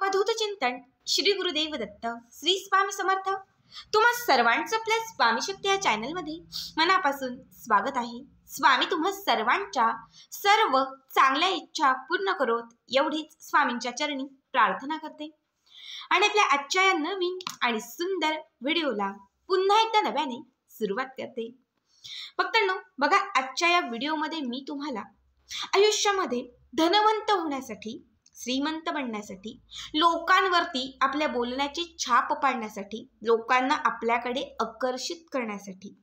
अवधूत चिंतन श्री गुरुदेव दत्त श्री स्वामी समर्थ। तुम्हा सर्वांचं आपल्या स्वामी शक्ती या चॅनलमध्ये मनापासून स्वागत आहे। स्वामी तुम्हा सर्वांच्या सर्व चांगल्या इच्छा पूर्ण करोत एवढीच स्वामींच्या चरणी प्रार्थना करते आणि आपल्या आजच्या या नवीन आणि सुंदर व्हिडिओला पुन्हा एकदा नव्याने सुरुवात करते। भक्तांनो, बघा, आजच्या या व्हिडिओमध्ये मी तुम्हाला आयुष्यामध्ये धनवंत होण्यासाठी, श्रीमंत बनण्यासाठी, लोकांवरती आपल्या बोलण्याची छाप पाडण्यासाठी, लोकांना आपल्याकडे आकर्षित करण्यासाठी,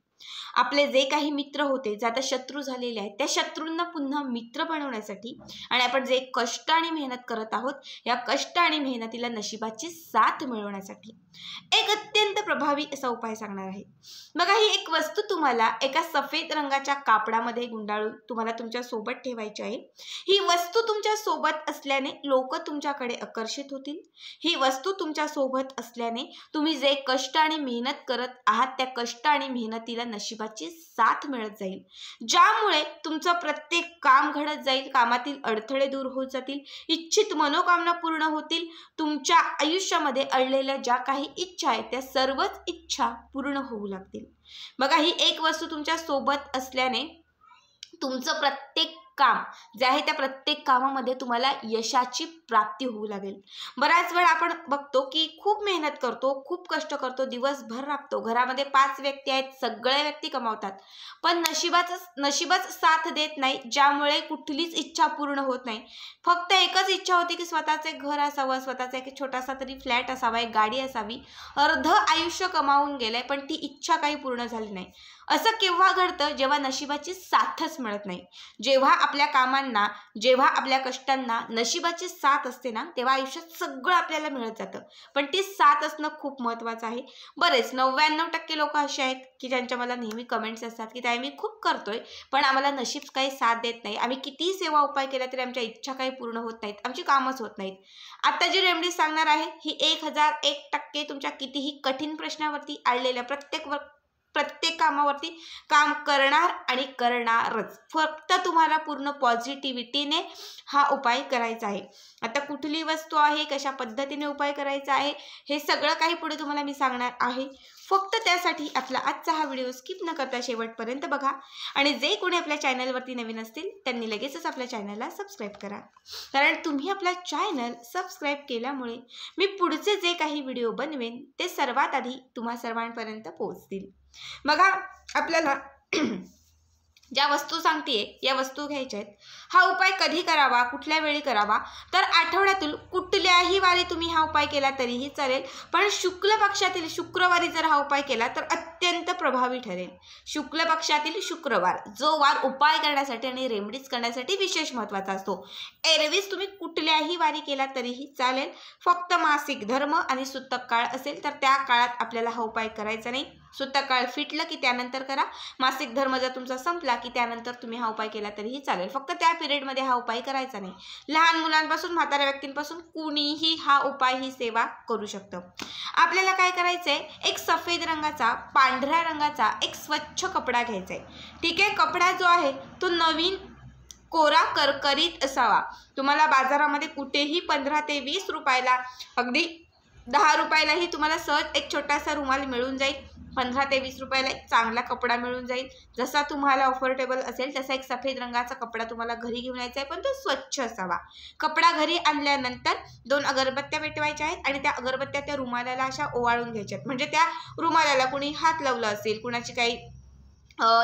आपले जे काही मित्र होते जे आता शत्रू झालेले आहेत त्या शत्रूंना पुन्हा मित्र बनवण्यासाठी आणि आपण जे कष्ट आणि मेहनत करत आहोत या कष्ट आणि मेहनतीला नशिबाची साथ मिळवण्यासाठी एक अत्यंत प्रभावी असा उपाय सांगणार आहे। बघा, ही एक वस्तू तुम्हाला एका सफेद रंगाच्या कापडामध्ये गुंडाळून तुम्हाला तुमच्या सोबत ठेवायची आहे। ही वस्तू तुमच्या सोबत असल्याने लोक तुमच्याकडे आकर्षित होतील। ही वस्तू तुमच्या सोबत असल्याने तुम्ही जे कष्ट आणि मेहनत करत आहात त्या कष्ट आणि मेहनतीला नशिबाची साथ मिळत जाईल, ज्यामुळे तुमचं प्रत्येक काम घडत जाईल, कामातील अडथळे दूर होत जातील, इच्छित मनोकामना पूर्ण होतील, तुमच्या आयुष्यामध्ये अडलेल्या ज्या काही इच्छा आहेत त्या सर्वच इच्छा पूर्ण होऊ लागतील। बघा, ही एक वस्तू तुमच्या सोबत असल्याने तुमचं प्रत्येक काम जे आहे त्या प्रत्येक कामामध्ये तुम्हाला यशाची प्राप्ती होऊ लागेल। बराच वेळा आपण बघतो की खूप मेहनत करतो, खूप कष्ट करतो, दिवसभर राबतो, घरामध्ये 5 व्यक्ती आहेत, सगळ्या व्यक्ती कमावतात, पण नशीबच साथ देत नाही, ज्यामुळे कुठलीच इच्छा पूर्ण होत नाही। फक्त एकच इच्छा होती की स्वतःचे घर असावं, स्वतःचा एक छोटासा तरी फ्लॅट असावा, एक गाडी असावी, अर्ध आयुष्य कमावून गेलंय पण ती इच्छा काही पूर्ण झाली नाही। असं केव्हा घडतं? जेव्हा नशिबाची साथच मिळत नाही। जेव्हा आपल्या कामांना, जेव्हा आपल्या कष्टांना नशिबाची साथ असते ना, तेव्हा आयुष्यात सगळं आपल्याला मिळत जातं, पण ती साथ असणं खूप महत्त्वाचं आहे। बरेच 99% लोक असे आहेत की ज्यांच्या मला नेहमी कमेंट्स असतात की ताई, मी खूप करतोय पण आम्हाला नशीब काही साथ देत नाही, आम्ही कितीही सेवा उपाय केला तरी आमच्या इच्छा काही पूर्ण होत नाहीत, आमची कामच होत नाहीत। आता जी रेमेडी सांगणार आहे ही 1001% तुमच्या कितीही कठीण प्रश्नावरती आलेल्या प्रत्येक कामावरती काम करणार आणि करणारच। फक्त तुम्हाला पूर्ण पॉझिटिव्हिटीने हा उपाय करायचा आहे। आता कुठली वस्तू आहे, कशा पद्धतीने उपाय करायचा आहे, हे सगळं काही पुढे तुम्हाला मी सांगणार आहे। फक्त त्यासाठी आपला आजचा हा व्हिडिओ स्किप न करता शेवटपर्यंत बघा आणि जे कोणी आपल्या चॅनलवरती नवीन असतील त्यांनी लगेचच आपल्या चॅनलला सबस्क्राईब करा, कारण तुम्ही आपला चॅनल सबस्क्राईब केल्यामुळे मी पुढचे जे काही व्हिडिओ बनवेन ते सर्वात आधी तुम्हा सर्वांपर्यंत पोहोचतील। बघा, आपल्याला ज्या वस्तू सांगतेय या वस्तू घ्यायच्या आहेत। हा उपाय कधी करावा, कुठल्या वेळी करावा? तर आठवड्यातील कुठल्याही वारी तुम्ही हा उपाय केला तरीही चालेल, पण शुक्ल पक्षातील शुक्रवारी जर हा उपाय केला तर अत्यंत प्रभावी ठरेल। शुक्ल पक्षातील शुक्रवार जो वार उपाय करण्यासाठी आणि रेमेडीज करण्यासाठी विशेष महत्त्वाचा असतो। एरवीज तुम्ही कुठल्याही वारी केला तरीही चालेल, फक्त मासिक धर्म आणि सुतक काळ असेल तर त्या काळात आपल्याला हा उपाय करायचा नाही। सुतक काळ फिटलं की त्यानंतर करा, मासिक धर्म जर तुमचा संपला की त्यानंतर तुम्ही हा उपाय केला तरीही चालेल, फक्त त्या पिरियडमध्ये हा उपाय करायचा नाही। लहान मुलांपासून म्हाताऱ्या व्यक्तींपासून कुणीही हा उपाय, ही सेवा करू शकतं। आपल्याला काय करायचंय, एक सफेद रंगाचा, पांढऱ्या रंगाचा एक स्वच्छ कपडा घ्यायचा आहे। ठीक आहे, कपडा जो आहे तो नवीन कोरा करकरीत असावा। तुम्हाला बाजारामध्ये कुठेही 15 ते 20 रुपयाला, अगदी 10 रुपयालाही तुम्हाला सहज एक छोटासा रुमाल मिळून जाईल। 15 ते 20 रुपयाला एक चांगला कपडा मिळून जाईल, जसा तुम्हाला ऑफर्टेबल असेल तसा एक सफेद रंगाचा कपडा तुम्हाला घरी घेऊन यायचा आहे, पण तो स्वच्छ असावा। कपडा घरी आणल्यानंतर 2 अगरबत्त्या पेटवायच्या आहेत आणि त्या अगरबत्त्या त्या रुमालाला अशा ओवाळून घ्यायच्या आहेत, म्हणजे त्या रुमालाला कुणी हात लावला असेल, कुणाची काही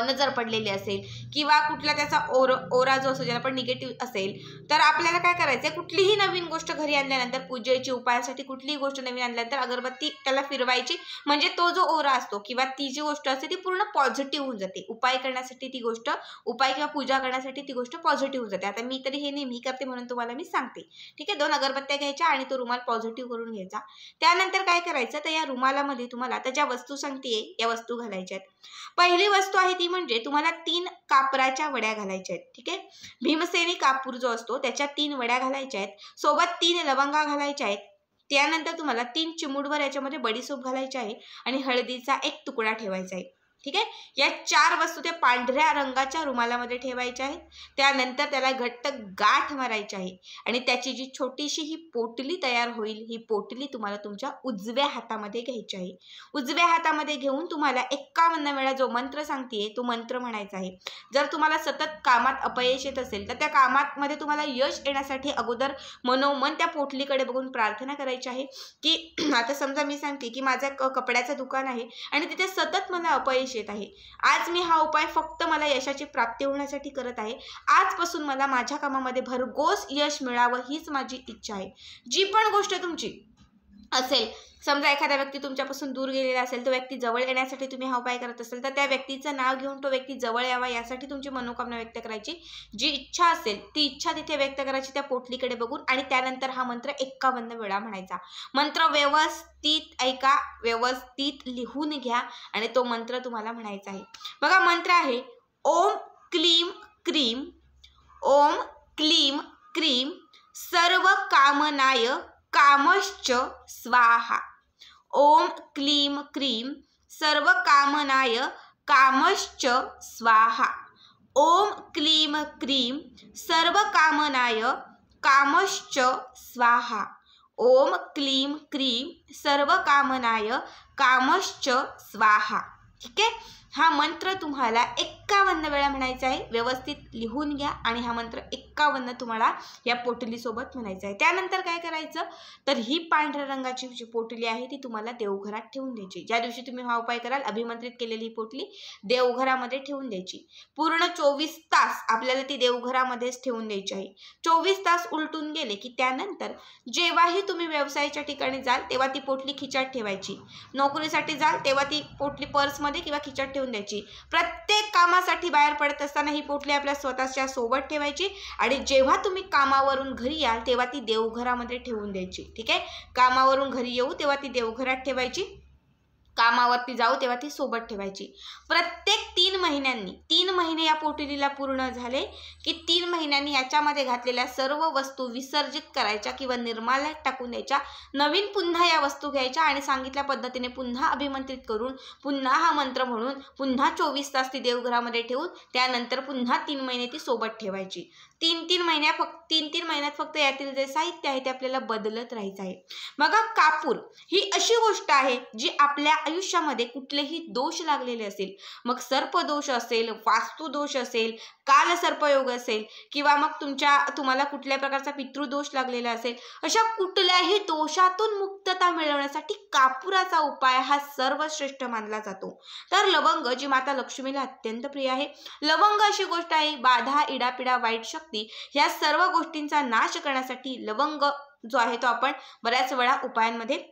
नजर पडलेली असेल किंवा कुठला त्याचा ओरा जो असतो ज्याला पण निगेटिव्ह असेल, तर आपल्याला काय करायचंय, कुठलीही नवीन गोष्ट घरी आणल्यानंतर, पूजेची उपायासाठी कुठलीही गोष्ट नवीन आणल्यानंतर अगरबत्ती त्याला फिरवायची, म्हणजे तो जो ओरा असतो किंवा ती जी गोष्ट असते ती पूर्ण पॉझिटिव्ह होऊन जाते। उपाय करण्यासाठी ती गोष्ट, उपाय किंवा पूजा करण्यासाठी ती गोष्ट पॉझिटिव्ह होऊन जाते। आता मी तरी हे नेहमी करते म्हणून तुम्हाला मी सांगते। ठीक आहे, 2 अगरबत्त्या घ्यायच्या आणि तो रुमाल पॉझिटिव्ह करून घ्यायचा। त्यानंतर काय करायचं, तर या रुमालामध्ये तुम्हाला आता ज्या वस्तू सांगतेय या वस्तू घालायच्या आहेत। पहिली वस्तू आहे ती म्हणजे तुम्हाला 3 कापराच्या वड्या घालायच्या आहेत। ठीक आहे, भीमसेनी कापूर जो असतो त्याच्या 3 वड्या घालायच्या आहेत, सोबत 3 लवंगा घालायच्या आहेत। त्यानंतर तुम्हाला 3 चिमूटभर याच्यामध्ये बडीशोप घालायची आहे आणि हळदीचा एक तुकडा ठेवायचा आहे। ठीक आहे. या 4 वस्तू त्या पांढऱ्या रंगाच्या रुमालामध्ये ठेवायच्या आहेत. त्यानंतर त्याला घट्ट गाठ मारायची आहे आणि त्याची जी छोटीशी ही पोटली तयार होईल, ही पोटली तुम्हाला तुमच्या उजव्या हातामध्ये घ्यायची आहे. उजव्या हातामध्ये घेऊन तुम्हाला 51 वेळा जो मंत्र सांगतेय तो मंत्र म्हणायचा आहे. जर तुम्हाला सतत कामात अपयश येत असेल तर त्या कामामध्ये तुम्हाला यश येण्यासाठी अगोदर मनोमन त्या पोटलीकडे बघून प्रार्थना करायची आहे की आता समजा मी सांगते की माझं कपड्याचं दुकान आहे आणि तिथे सतत मला अपयश येत आहे. आज मी हा उपाय फक्त मला यशाची प्राप्ती होण्यासाठी करत आहे. आजपासून मला माझ्या कामामध्ये भरघोस यश मिळावं हीच माझी इच्छा आहे. जी पण गोष्ट तुमची असेल, समजा एखादा व्यक्ती तुमच्यापासून दूर गेलेला असेल, तो व्यक्ती जवळ येण्यासाठी तुम्ही हा उपाय करत असेल तर त्या व्यक्तीचं नाव घेऊन तो व्यक्ती जवळ यावा यासाठी तुमची मनोकामना व्यक्त करायची. जी इच्छा असेल ती इच्छा तिथे व्यक्त करायची त्या पोटलीकडे बघून आणि त्यानंतर हा मंत्र 51 वेळा म्हणायचा. मंत्र व्यवस्थित ऐका, व्यवस्थित लिहून घ्या आणि तो मंत्र तुम्हाला म्हणायचा आहे. बघा मंत्र आहे ओम क्लीम क्रीम, ओम क्लीम क्रीम सर्व कामनाय कामश्च स्वाहा. ओम क्लीम क्रीम सर्व कामनाय कामश्च स्वाहा. ओम क्लीम क्रीम सर्व कामनाय कामश्च स्वाहा. ओम क्लीम क्रीम सर्व कामनाय कामश्च स्वाहा. ठीक आहे. हा मंत्र तुम्हाला 51 वेळा म्हणायचा आहे. व्यवस्थित लिहून घ्या आणि हा मंत्र 51 तुम्हाला या पोटली सोबत म्हणायचा आहे. त्यानंतर काय करायचं तर ही पांढऱ्या रंगाची जी पोटली आहे ती तुम्हाला देवघरात ठेवून द्यायची. ज्या दिवशी तुम्ही हा उपाय कराल अभिमंत्रित केलेली ही पोटली देवघरामध्ये ठेवून द्यायची. पूर्ण 24 तास आपल्याला ती देवघरामध्येच ठेवून द्यायची आहे. 24 तास उलटून गेले की त्यानंतर जेव्हाही तुम्ही व्यवसायाच्या ठिकाणी जाल तेव्हा ती पोटली खिचात ठेवायची. नोकरीसाठी जाल तेव्हा ती पोटली पर्समध्ये किंवा खिचात ठेवून द्यायची. प्रत्येक कामासाठी बाहेर पडत असताना ही पोटली आपल्या स्वतःच्या सोबत ठेवायची आणि जेव्हा तुम्ही कामावरून घरी याल तेव्हा ती देवघरामध्ये ठेवून द्यायची. ठीक आहे. कामावरून घरी येऊ तेव्हा ती देवघरात ठेवायची, कामावरती जाऊ तेव्हा ती सोबत ठेवायची. प्रत्येक 3 महिन्यांनी, 3 महिने या पोटलीला पूर्ण झाले की 3 महिन्यांनी याच्यामध्ये घातलेल्या सर्व वस्तू विसर्जित करायच्या किंवा निर्माल्यात टाकून द्यायच्या. नवीन पुन्हा या वस्तू घ्यायच्या आणि सांगितल्या पद्धतीने पुन्हा अभिमंत्रित करून पुन्हा हा मंत्र म्हणून पुन्हा 24 तास ती देवघरामध्ये ठेवून त्यानंतर पुन्हा 3 महिने ती सोबत ठेवायची. 3-3 महिन्यात फक्त यातील जे साहित्य आहे ते आपल्याला बदलत राहायचं आहे. बघा कापूर ही अशी गोष्ट आहे जी आपल्या आयुष्यामध्ये कुठलेही दोष लागलेले असेल, मग सर्पदोष असेल, वास्तुदोष असेल, काल सर्पयोग असेल किंवा मग तुम्हाला कुठल्या प्रकारचा पितृदोष लागलेला असेल, अशा कुठल्याही दोषातून मुक्तता मिळवण्यासाठी कापुराचा उपाय हा सर्वश्रेष्ठ मानला जातो. तर लवंग जी माता लक्ष्मीला अत्यंत प्रिय आहे, लवंग अशी गोष्ट आहे बाधा, इडापिडा, वाईट शक्ती या सर्व गोष्टींचा नाश करण्यासाठी लवंग जो आहे तो आपण बऱ्याच वेळा उपायांमध्ये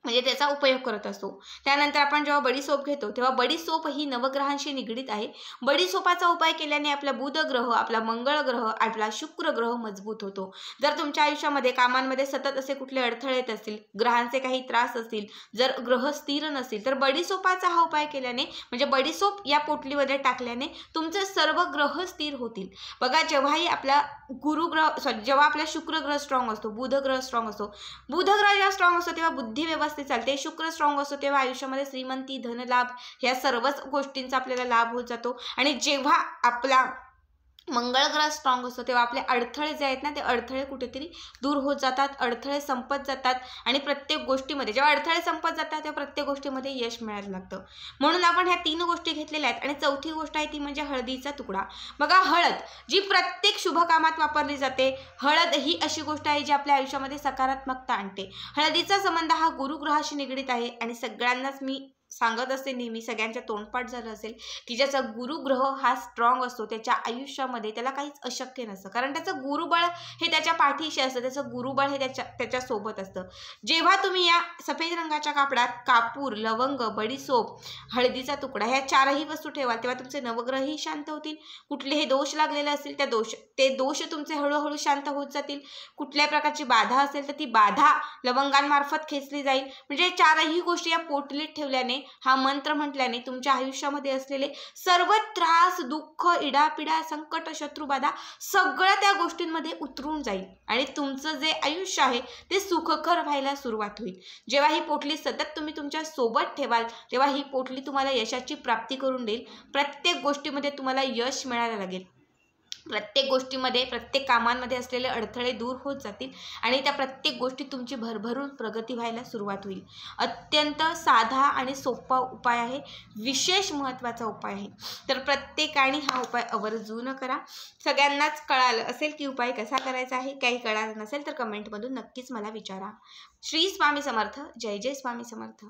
म्हणजे त्याचा उपयोग करत असतो. त्यानंतर आपण जेव्हा बडीसोप घेतो तेव्हा बडीसोप ही नवग्रहांशी निगडीत आहे. बडीसोपाचा उपाय केल्याने आपला बुध ग्रह, आपला मंगळ ग्रह, आपला शुक्र ग्रह मजबूत होतो. जर तुमच्या आयुष्यामध्ये कामांमध्ये सतत असे कुठले अडथळे येत असतील, ग्रहांचे काही त्रास असतील, जर ग्रह स्थिर नसतील तर बडीसोपाचा हा उपाय केल्याने म्हणजे बडीसोप या पोटलीमध्ये टाकल्याने तुमचे सर्व ग्रह स्थिर होतील. बघा जेव्हाही आपला जेव्हा आपला शुक्र ग्रह स्ट्रॉंग असतो, बुध ग्रह स्ट्रॉंग असतो, बुध ग्रह जेव्हा स्ट्रॉंग असतो तेव्हा बुद्धी व्यवस्थित चालते. शुक्र स्ट्रॉंग असतो तेव्हा आयुष्यामध्ये श्रीमंती, धनलाभ ह्या सर्वच गोष्टींचा आपल्याला लाभ होत जातो. आणि जेव्हा आपला मंगळ ग्रह स्ट्रॉंग असतो तेव्हा आपले अडथळे जे आहेत ना ते अडथळे कुठेतरी दूर होत जातात, अडथळे संपत जातात आणि प्रत्येक गोष्टीमध्ये जेव्हा अडथळे संपत जातात तेव्हा प्रत्येक गोष्टीमध्ये यश मिळायला लागतं. म्हणून आपण ह्या 3 गोष्टी घेतलेल्या आहेत. आणि चौथी गोष्ट आहे ती म्हणजे हळदीचा तुकडा. बघा हळद जी प्रत्येक शुभ कामात वापरली जाते, हळद ही अशी गोष्ट आहे जी आपल्या आयुष्यामध्ये सकारात्मकता आणते. हळदीचा संबंध हा गुरुग्रहाशी निगडीत आहे आणि सगळ्यांनाच मी सांगत असते नेहमी, सगळ्यांच्या तोंडपाठ झालं असेल की ज्याचा गुरुग्रह हा स्ट्रॉंग असतो त्याच्या आयुष्यामध्ये त्याला काहीच अशक्य नसतं, कारण त्याचं गुरुबळ हे त्याच्या पाठीशी असतं, त्याचं गुरुबळ हे त्याच्या सोबत असतं. जेव्हा तुम्ही या सफेद रंगाच्या कापडात कापूर, लवंग, बडीसोप, हळदीचा तुकडा ह्या 4ही वस्तू ठेवाल तेव्हा तुमचे नवग्रहही शांत होतील. कुठलेही दोष लागलेले असतील ते दोष तुमचे हळूहळू शांत होत जातील. कुठल्या प्रकारची बाधा असेल तर ती बाधा लवंगांमार्फत खेचली जाईल. म्हणजे 4ही गोष्टी या पोटलीत ठेवल्याने हा मंत्र म्हटल्याने तुमच्या आयुष्यामध्ये असलेले सर्व त्रास, दुःख, इडापिडा, संकट, शत्रुबाधा सगळं त्या गोष्टींमध्ये उतरून जाईल आणि तुमचं जे आयुष्य आहे ते सुखकर व्हायला सुरुवात होईल. जेव्हा ही पोटली सतत तुम्ही तुमच्या सोबत ठेवाल तेव्हा ही पोटली तुम्हाला यशाची प्राप्ती करून देईल. प्रत्येक गोष्टीमध्ये तुम्हाला यश मिळायला लागेल. प्रत्येक गोष्टीमध्ये, प्रत्येक कामांमध्ये असलेले अडथळे दूर होत जातील आणि त्या प्रत्येक गोष्टी तुमची भरभरून प्रगती व्हायला सुरुवात होईल. अत्यंत साधा आणि सोपा उपाय आहे, विशेष महत्त्वाचा उपाय आहे. तर प्रत्येकाने हा उपाय आवर्जून करा. सगळ्यांनाच कळालं असेल की उपाय कसा करायचा आहे. काही कळालं नसेल तर कमेंटमधून नक्कीच मला विचारा. श्री स्वामी समर्थ. जय जय स्वामी समर्थ.